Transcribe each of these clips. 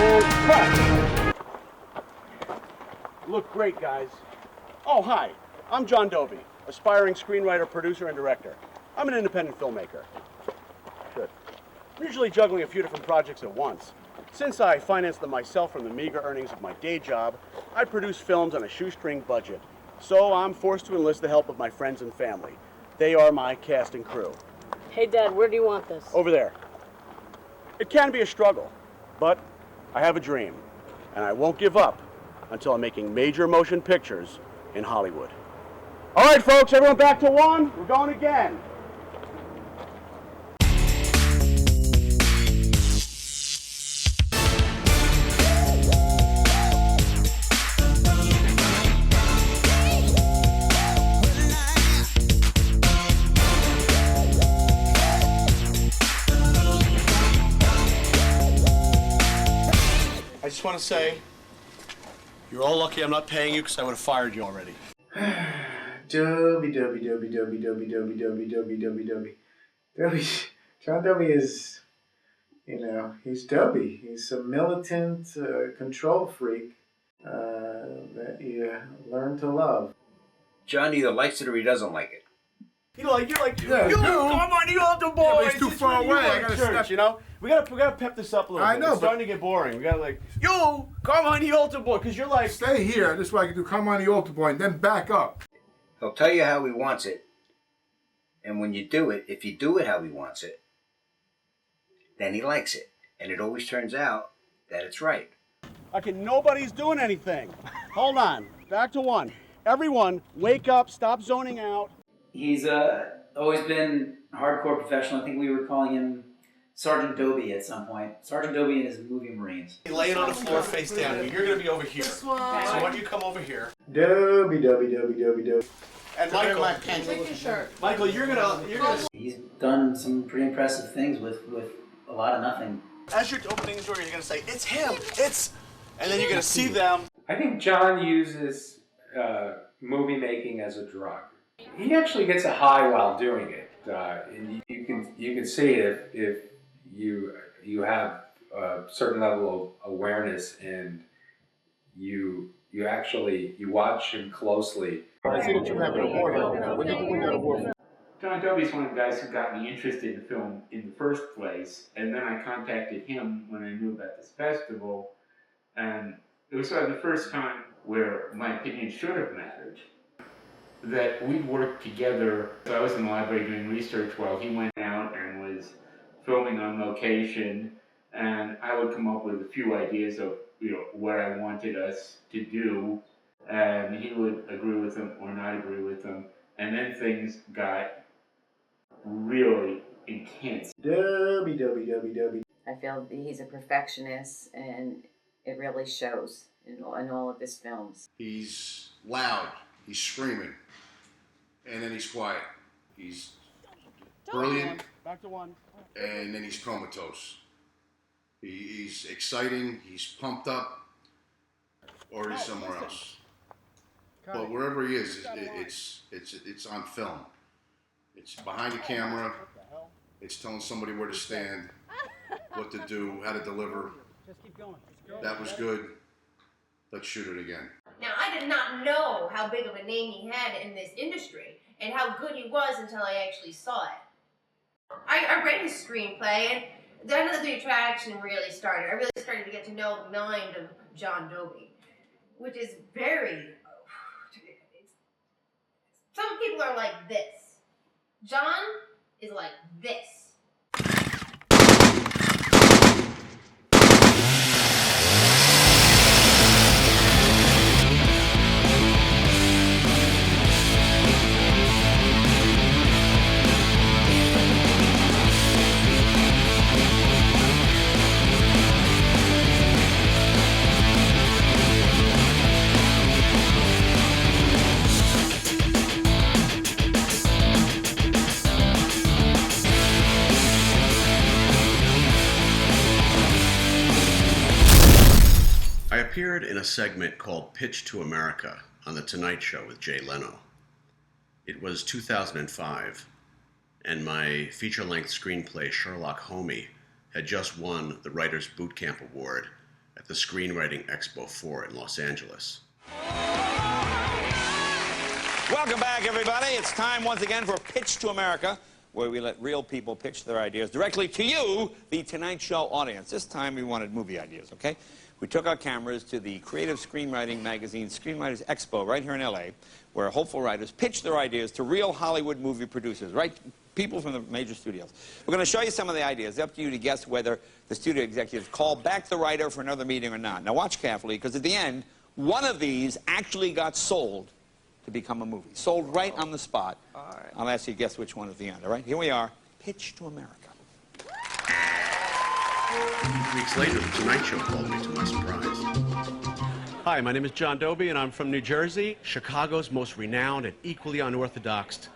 And cut! Look great, guys. Oh, hi. I'm John Doby, aspiring screenwriter, producer, and director. I'm an independent filmmaker. Good. I'm usually juggling a few different projects at once. Since I finance them myself from the meager earnings of my day job, I produce films on a shoestring budget. So I'm forced to enlist the help of my friends and family. They are my cast and crew. Hey, Dad, where do you want this? Over there. It can be a struggle, but I have a dream, and I won't give up until I'm making major motion pictures in Hollywood. All right, folks, everyone back to one. We're going again. I just want to say, you're all lucky I'm not paying you because I would have fired you already. Doby. John Doby is, he's Doby. He's a militant control freak that you learn to love. John either likes it or he doesn't like it. You're like, come on, you altar boys. Yeah, but he's too far away. I gotta church, We gotta pep this up a little bit. I know, It's starting to get boring. We gotta come on, you altar boy, because you're like. Stay here. This is what I can do. Come on the altar boy, and then back up. He'll tell you how he wants it. And when you do it, if you do it how he wants it, then he likes it. And it always turns out that it's right. Okay, nobody's doing anything. Hold on. Back to one. Everyone, wake up, stop zoning out. He's always been a hardcore professional. I think we were calling him Sergeant Doby at some point. Sergeant Doby and his movie Marines. Lay it on the floor face down. You're going to be over here. So why don't you come over here? Doby. And Michael, Take your shirt. Michael, you're gonna. He's done some pretty impressive things with a lot of nothing. As you're opening the door, you're gonna say, "It's him. It's," and then you're gonna see them. I think John uses movie making as a drug. He actually gets a high while doing it, and you can see it if you have a certain level of awareness and you watch him closely. I see that you have an award. When did you win that award? John Doby's one of the guys who got me interested in film in the first place, and then I contacted him when I knew about this festival, and it was sort of the first time where my opinion should have mattered. That we worked together. So I was in the library doing research while he went out and was filming on location, and I would come up with a few ideas of what I wanted us to do, and he would agree with them or not agree with them, and then things got really intense. Doby. I feel he's a perfectionist, and it really shows in all of his films. He's loud. He's screaming. And then he's quiet. He's brilliant. Back to one. And then he's comatose. He's exciting. He's pumped up. Or he's somewhere else. But wherever he is, it's on film. It's behind the camera. It's telling somebody where to stand, what to do, how to deliver. Just keep going. That was good. Let's shoot it again. Now, I did not know how big of a name he had in this industry and how good he was until I actually saw it. I read his screenplay, and then the attraction really started. I really started to get to know the mind of John Doby, which is very... Some people are like this. John is like this. I appeared in a segment called Pitch to America on The Tonight Show with Jay Leno. It was 2005, and my feature-length screenplay, Sherlock Homie, had just won the Writers' Boot Camp Award at the Screenwriting Expo 4 in Los Angeles. Welcome back, everybody. It's time once again for Pitch to America, where we let real people pitch their ideas directly to you, the Tonight Show audience. This time we wanted movie ideas, okay? We took our cameras to the Creative Screenwriting Magazine Screenwriters Expo right here in LA, where hopeful writers pitch their ideas to real Hollywood movie producers, right? People from the major studios. We're going to show you some of the ideas. It's up to you to guess whether the studio executives call back the writer for another meeting or not. Now watch carefully, because at the end, one of these actually got sold to become a movie. Sold right on the spot. All right. I'll ask you to guess which one at the end, all right? Here we are. Pitch to America. 2 weeks later, The Tonight Show called me to my surprise. Hi, my name is John Doby, and I'm from New Jersey, Chicago's most renowned and equally unorthodox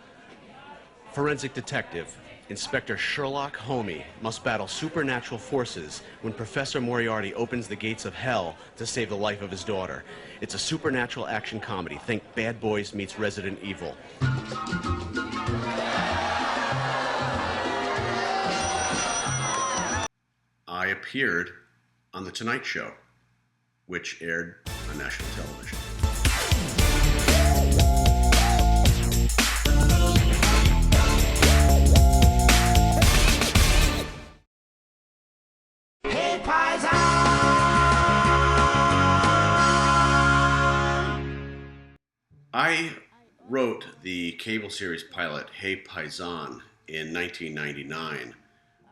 forensic detective. Inspector Sherlock Holmes must battle supernatural forces when Professor Moriarty opens the gates of hell to save the life of his daughter. It's a supernatural action comedy. Think Bad Boys meets Resident Evil. I appeared on The Tonight Show, which aired on national television. I wrote the cable series pilot Hey Paisan in 1999,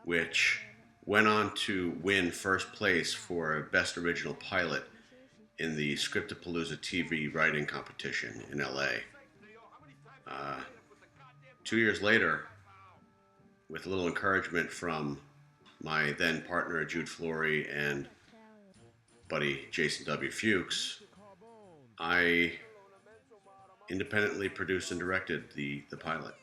which went on to win first place for Best Original Pilot in the Scriptapalooza TV writing competition in LA. 2 years later, with a little encouragement from my then partner Jude Flory and buddy Jason W. Fuchs, I independently produced and directed the pilot.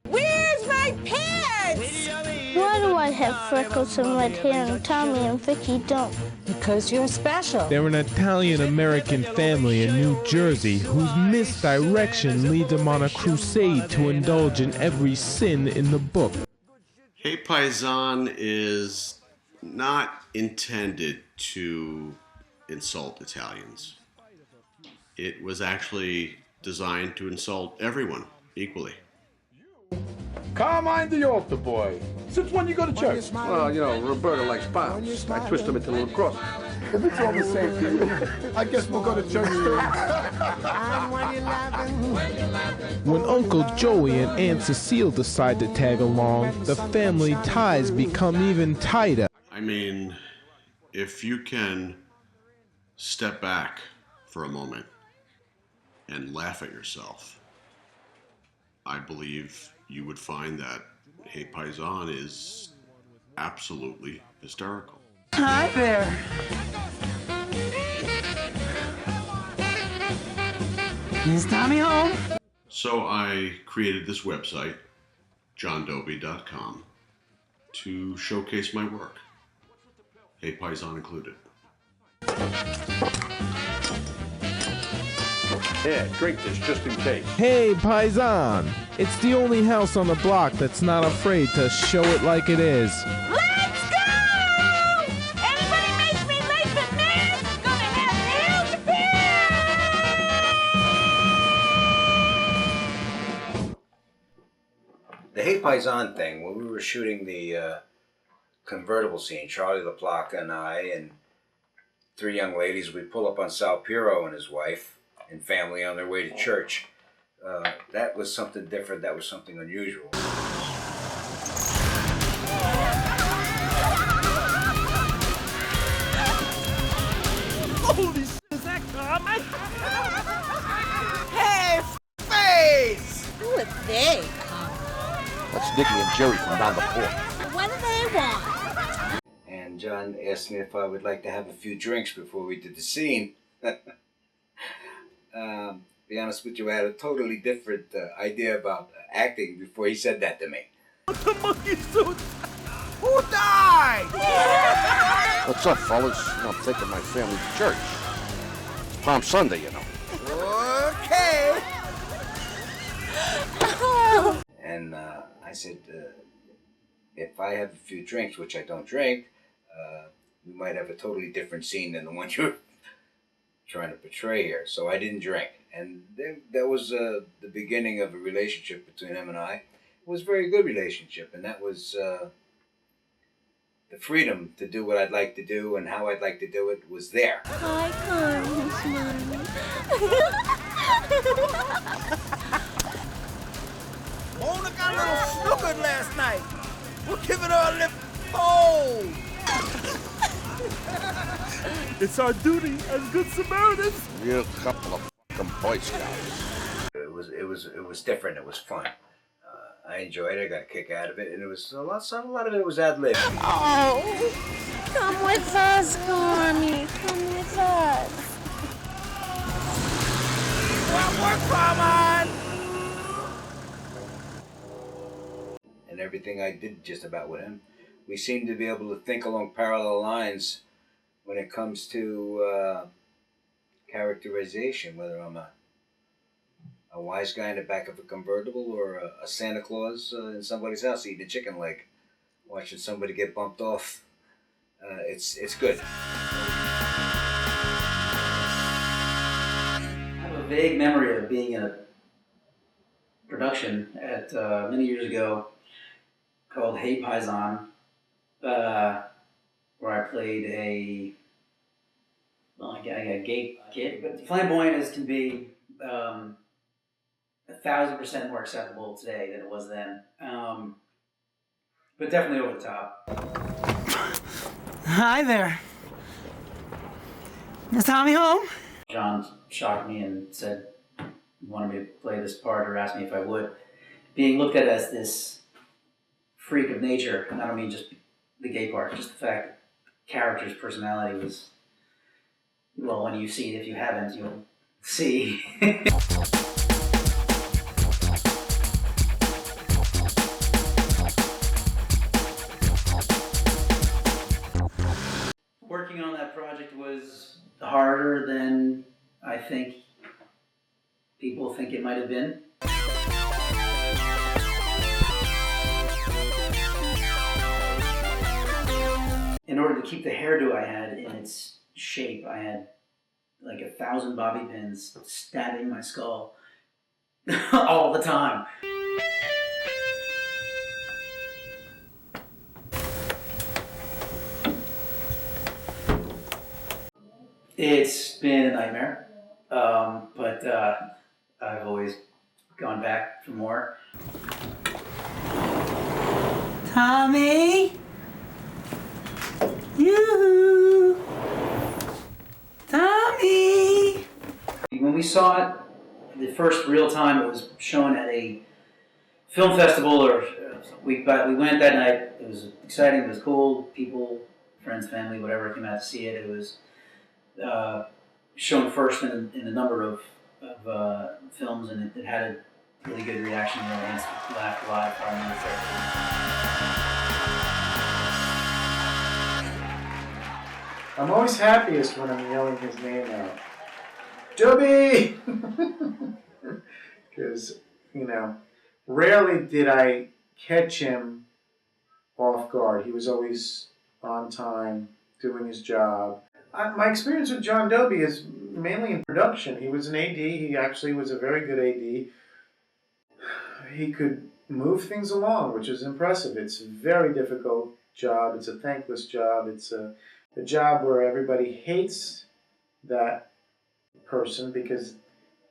Where's my pants? Why do I have freckles and red hair and Tommy and Vicky don't? Because you're special. They're an Italian-American family in New Jersey whose misdirection leads them on a crusade to indulge in every sin in the book. Hey Paisan is not intended to insult Italians. It was actually designed to insult everyone equally. Carmine the altar boy. Since when you go to church? Well, you know, Roberta likes pounds. I twist them into little crosses. If it's all the same to you, I guess we'll go to church too. When Uncle Joey and Aunt Cecile decide to tag along, the family ties become even tighter. I mean, if you can step back for a moment and laugh at yourself, I believe you would find that Hey Paisan is absolutely hysterical. Hi there. Is Tommy home? So I created this website, johndoby.com, to showcase my work, Hey Paisan included. Here, drink this just in case. Hey, Paisan! It's the only house on the block that's not afraid to show it like it is. Let's go! Anybody makes me late for mass, gonna have hell to pay! The Hey Paisan thing, when we were shooting the convertible scene, Charlie LaPlaca and I and 3 young ladies, we pull up on Sal Piro and his wife and family on their way to church. That was something different. That was something unusual. Holy shit, is that common? Hey, face! Who are they, That's Nicky and Jerry from down the port. What do they want? And John asked me if I would like to have a few drinks before we did the scene. Be honest with you, I had a totally different idea about acting before he said that to me. The monkey suit! Who died? What's up, fellas? I'm taking my family to church. Palm Sunday, you know. Okay. And I said, if I have a few drinks, which I don't drink, we might have a totally different scene than the one you're trying to portray here. So I didn't drink. And that was the beginning of a relationship between him and I. It was a very good relationship, and that was the freedom to do what I'd like to do and how I'd like to do it was there. Hi, Carlos, Mommy. Mona got a little snookered last night. We're giving her a little fold. It's our duty as good Samaritans. You couple of fucking Boy Scouts. It was different. It was fun. I enjoyed it. I got a kick out of it, and it was a lot of it was ad lib. Oh, come with us, Carney. Come with us. Work, Carmine. And everything I did just about with him, we seem to be able to think along parallel lines when it comes to characterization, whether I'm a wise guy in the back of a convertible or a Santa Claus in somebody's house eating a chicken leg, watching somebody get bumped off. It's good. I have a vague memory of being in a production at many years ago called Hey Paisan, where I played a gay kid, but flamboyant as can be. 1,000% more acceptable today than it was then, but definitely over the top. Hi there. Is Tommy home? John shocked me and said he wanted me to play this part, or asked me if I would. Being looked at as this freak of nature, and I don't mean just the gay part, just the fact that the character's personality was, well, when you see it, if you haven't, you'll see. Working on that project was harder than I think people think it might have been. In order to keep the hairdo I had in its shape, I had like 1,000 bobby pins stabbing my skull all the time. It's been a nightmare, but I've always gone back for more. Tommy? Yoo-hoo! Tommy! When we saw it the first real time, it was shown at a film festival, or we went that night. It was exciting, it was cool. People, friends, family, whatever, came out to see it. It was shown first in a number of films, and it had a really good reaction. The audience laughed a lot. I'm always happiest when I'm yelling his name out. Doby! Because, rarely did I catch him off guard. He was always on time, doing his job. My experience with John Doby is mainly in production. He was an AD. He actually was a very good AD. He could move things along, which is impressive. It's a very difficult job. It's a thankless job. It's a job where everybody hates that person because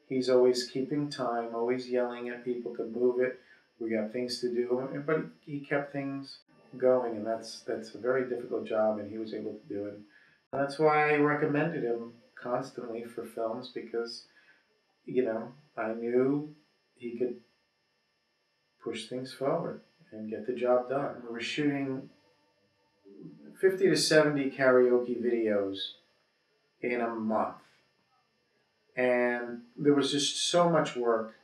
he's always keeping time, always yelling at people to move it. We got things to do. But he kept things going, and that's a very difficult job, and he was able to do it. That's why I recommended him constantly for films, because, I knew he could push things forward and get the job done. We were shooting 50 to 70 karaoke videos in a month. And there was just so much work.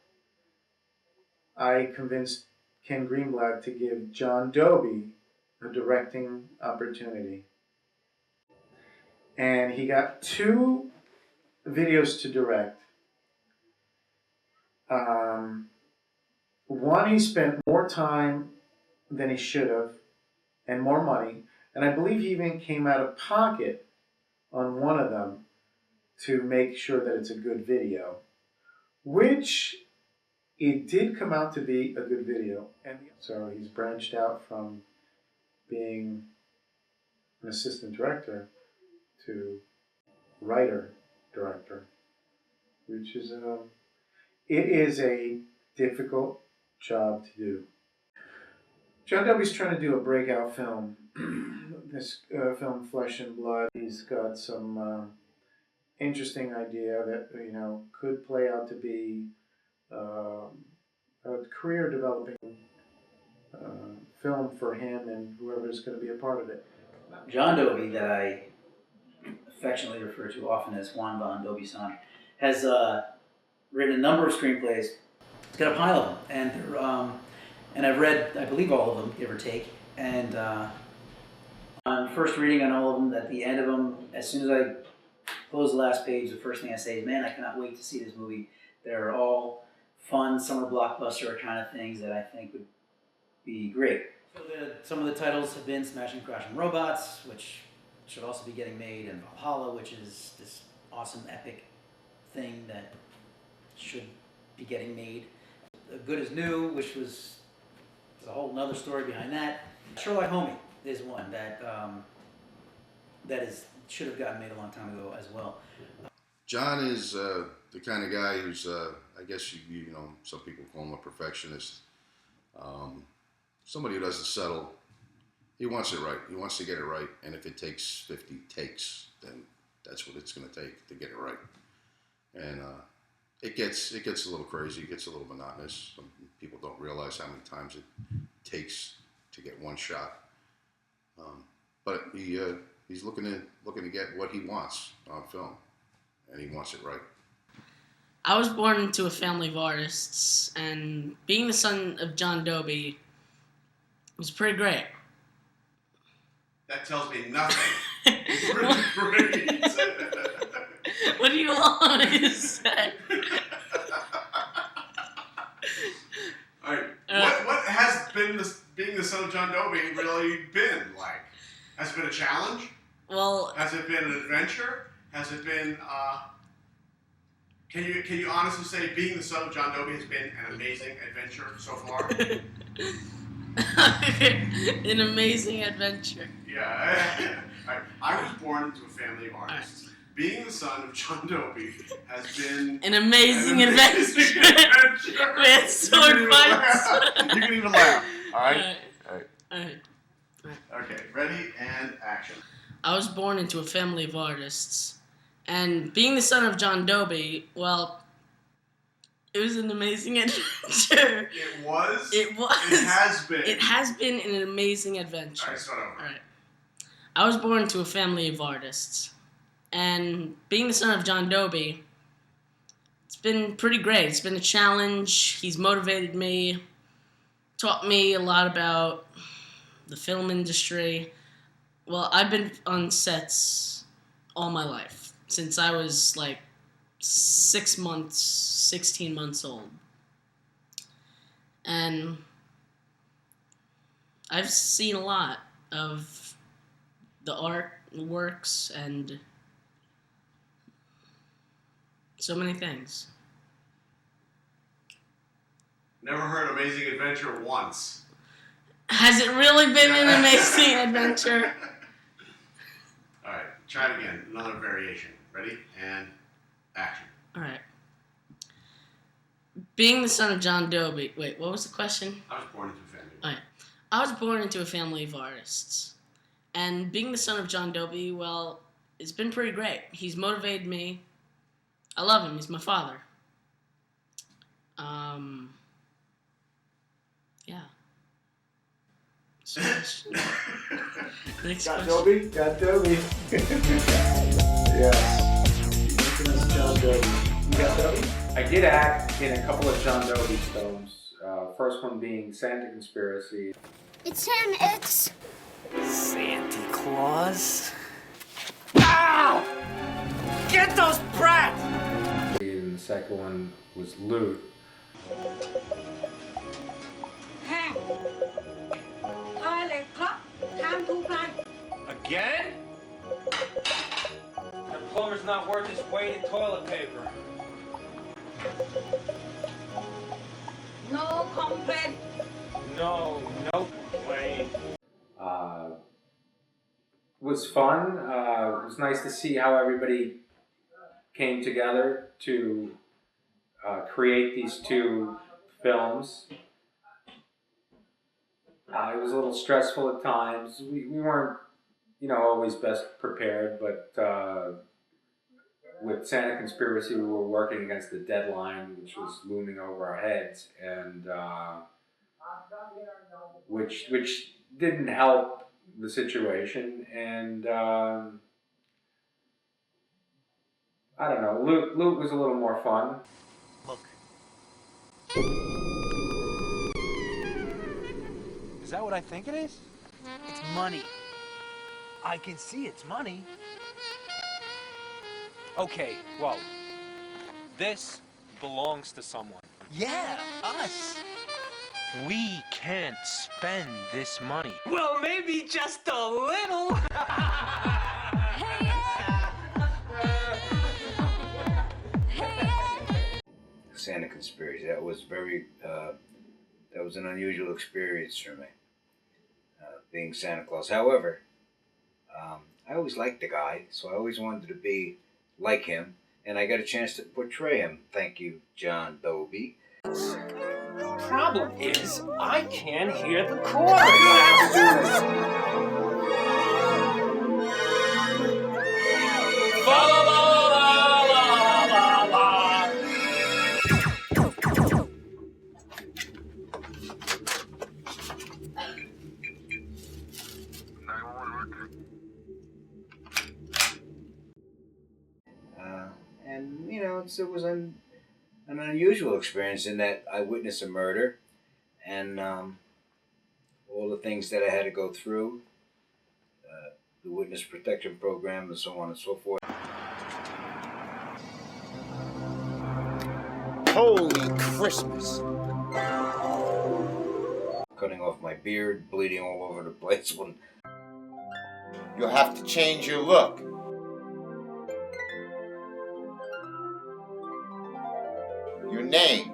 I convinced Ken Greenblatt to give John Doby a directing opportunity. And he got 2 videos to direct. One, he spent more time than he should have, and more money. And I believe he even came out of pocket on one of them to make sure that it's a good video, which it did come out to be a good video. And so he's branched out from being an assistant director to writer, director, which is it is a difficult job to do. John Doby's trying to do a breakout film. This film, Flesh and Blood, he's got some interesting idea that could play out to be a career-developing film for him and whoever's going to be a part of it. John Doby, that I affectionately refer to often as Juan Von Doby-san, has written a number of screenplays. He's got a pile of them, and I've read, I believe, all of them, give or take. And on first reading on all of them, at the end of them, as soon as I close the last page, the first thing I say is, man, I cannot wait to see this movie. They're all fun summer blockbuster kind of things that I think would be great. So some of the titles have been Smashing Crashing Robots, which should also be getting made, and Valhalla, which is this awesome epic thing that should be getting made. Good as New, which was a whole nother story behind that. Sherlock Homie is one that should have gotten made a long time ago as well. John is the kind of guy who's, I guess you know, some people call him a perfectionist. Somebody who doesn't settle. He wants it right. He wants to get it right. And if it takes 50 takes, then that's what it's going to take to get it right. And it gets a little crazy. It gets a little monotonous. Some people don't realize how many times it takes to get one shot. But he's looking to get what he wants on film, and he wants it right. I was born into a family of artists, and being the son of John Doby was pretty great. That tells me nothing. It's really great. What do you want me to say? All right. What has been being the son of John Doby really been like? Has it been a challenge? Well, has it been an adventure? Has it been? Can you honestly say being the son of John Doby has been an amazing adventure so far? An amazing adventure. Yeah. I was born into a family of artists. Right. Being the son of John Doby has been an amazing adventure. With sword fights. You can even laugh. All right? All right. Okay, ready and action. I was born into a family of artists, and being the son of John Doby, well, it was an amazing adventure. It was? It was. It has been. It has been an amazing adventure. All right, start over. All right. I was born into a family of artists, and being the son of John Doby, it's been pretty great. It's been a challenge. He's motivated me, taught me a lot about the film industry. Well, I've been on sets all my life, since I was like 16 months old. And I've seen a lot of the art works and so many things. Never heard Amazing Adventure once. Has it really been an amazing adventure? All right, try it again. Another variation. Ready? And action. All right. Being the son of John Doby. Wait, what was the question? I was born into a family. All right. I was born into a family of artists. And being the son of John Doby, well, it's been pretty great. He's motivated me. I love him. He's my father. Yeah. Next John question. Doby? John Doby. Yes. John Doby. You got Doby? I did act in a couple of John Doby films. First one being Santa Conspiracy. It's him, it's Santa Claus? Ow! Get those brats! And the second one was Loot. Again? The plumber's not worth his weight in toilet paper. No complaint. No complaint. Was fun. It was nice to see how everybody came together to create these two films. It was a little stressful at times. We weren't, always best prepared, but with Santa Conspiracy, we were working against the deadline, which was looming over our heads, and which didn't help the situation. And I don't know. Loot was a little more fun. Look. Is that what I think it is? It's money. I can see it's money. Okay, well, this belongs to someone. Yeah, us. We can't spend this money. Well, maybe just a little. Santa Conspiracy. That was that was an unusual experience for me, being Santa Claus. However, I always liked the guy, so I always wanted to be like him, and I got a chance to portray him. Thank you, John Doby. The problem is, I can't hear the chorus. And it was an unusual experience in that I witnessed a murder, and all the things that I had to go through, the witness protection program, and so on and so forth. Holy Christmas! Cutting off my beard, bleeding all over the place. When You'll have to change your look. Your name.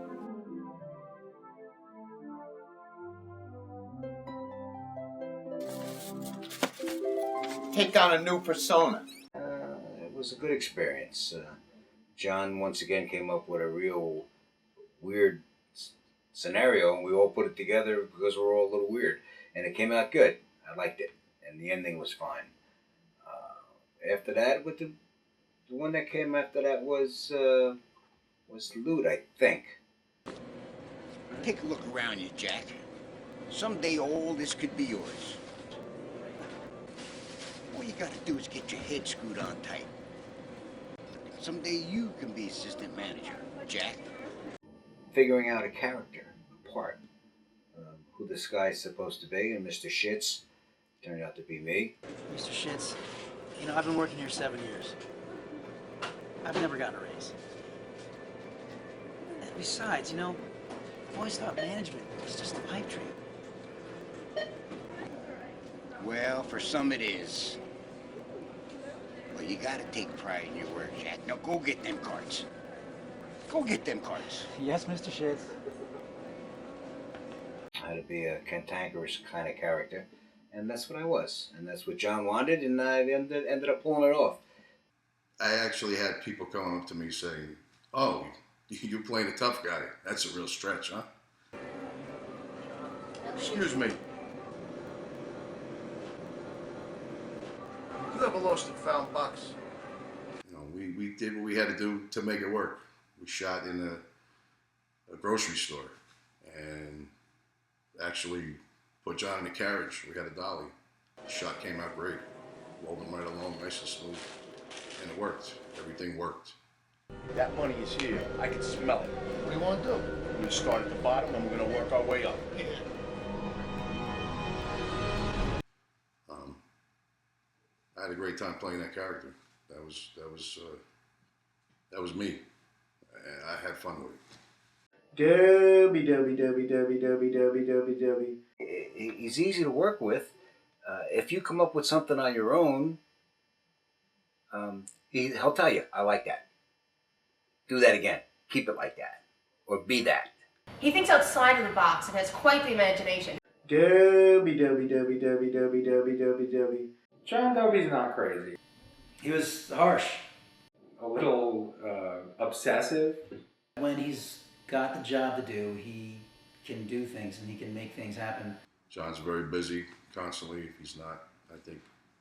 Take on a new persona. It was a good experience. John once again came up with a real weird scenario, and we all put it together because we're all a little weird, and it came out good. I liked it, and the ending was fine. After that, with the one that came after that was Loot, I think. Take a look around you, Jack. Someday all this could be yours. All you gotta do is get your head screwed on tight. Someday you can be assistant manager, Jack. Figuring out a character, a part, who this guy's supposed to be, and Mr. Shits turned out to be me. Mr. Shits, I've been working here 7 years. I've never gotten a raise. And besides, I've always thought management was just a pipe dream. Well, for some it is. Well, you gotta take pride in your work, Jack. Now go get them cards. Go get them cards. Yes, Mr. Shits. I had to be a cantankerous kind of character, and that's what I was, and that's what John wanted, and I ended up pulling it off. I actually had people coming up to me saying, "Oh, you're playing a tough guy. That's a real stretch, huh?" Excuse me. You ever lost and found bucks? We did what we had to do to make it work. We shot in a grocery store and actually put John in a carriage. We had a dolly. The shot came out great. Rolled him right along, nice and smooth. And it worked. Everything worked. That money is here. I can smell it. What do you want to do? We're going to start at the bottom and we're going to work our way up. Yeah. I had a great time playing that character. That was me. I had fun with it. Doby. He's easy to work with. If you come up with something on your own, he'll tell you, I like that. Do that again. Keep it like that. Or be that. He thinks outside of the box and has quite the imagination. Doby, Doby, Doby, Doby, Doby, Doby, Doby, Doby. John Doby's not crazy. He was harsh. A little obsessive. When he's got the job to do, he can do things and he can make things happen. John's very busy constantly. If he's not, I think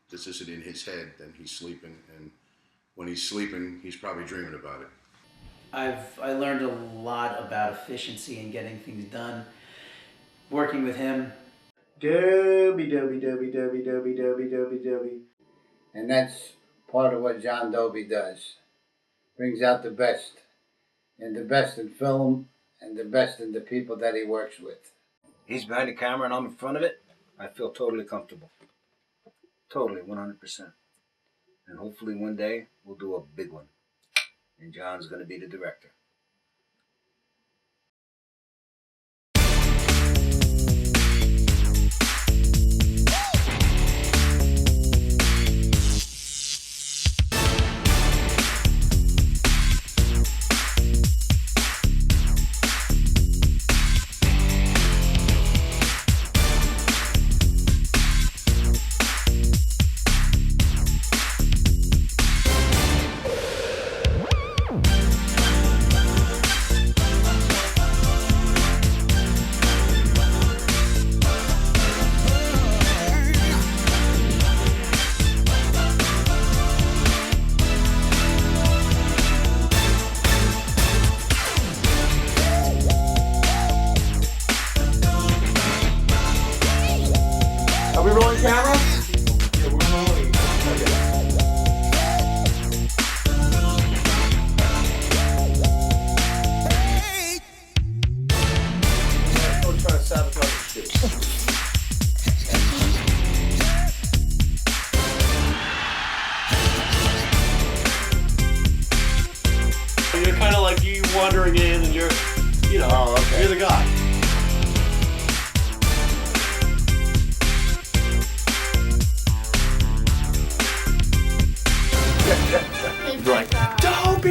this isn't in his head, then he's sleeping. And when he's sleeping, he's probably dreaming about it. I learned a lot about efficiency and getting things done working with him. Doby, Doby, Doby, Doby, Doby, Doby, Doby, Doby. And that's part of what John Doby does. Brings out the best. And the best in film and the best in the people that he works with. He's behind the camera and I'm in front of it. I feel totally comfortable. Totally, 100%. And hopefully one day we'll do a big one. And John's going to be the director. Are we rolling camera? Yeah, we're rolling. Don't try to sabotage the shoot. You're kind of like you wandering in and you're, you know, you're the guy. Right. Doby!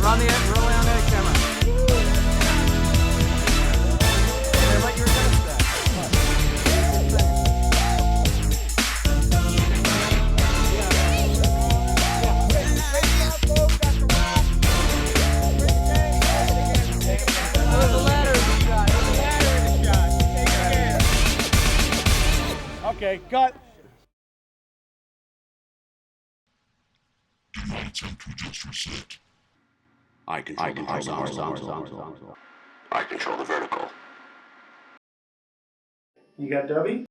Roll on that camera. Hey, what you were gonna say? Okay, cut. Do not attempt to adjust your slit. I control the horizontal. I control the vertical. You got Doby?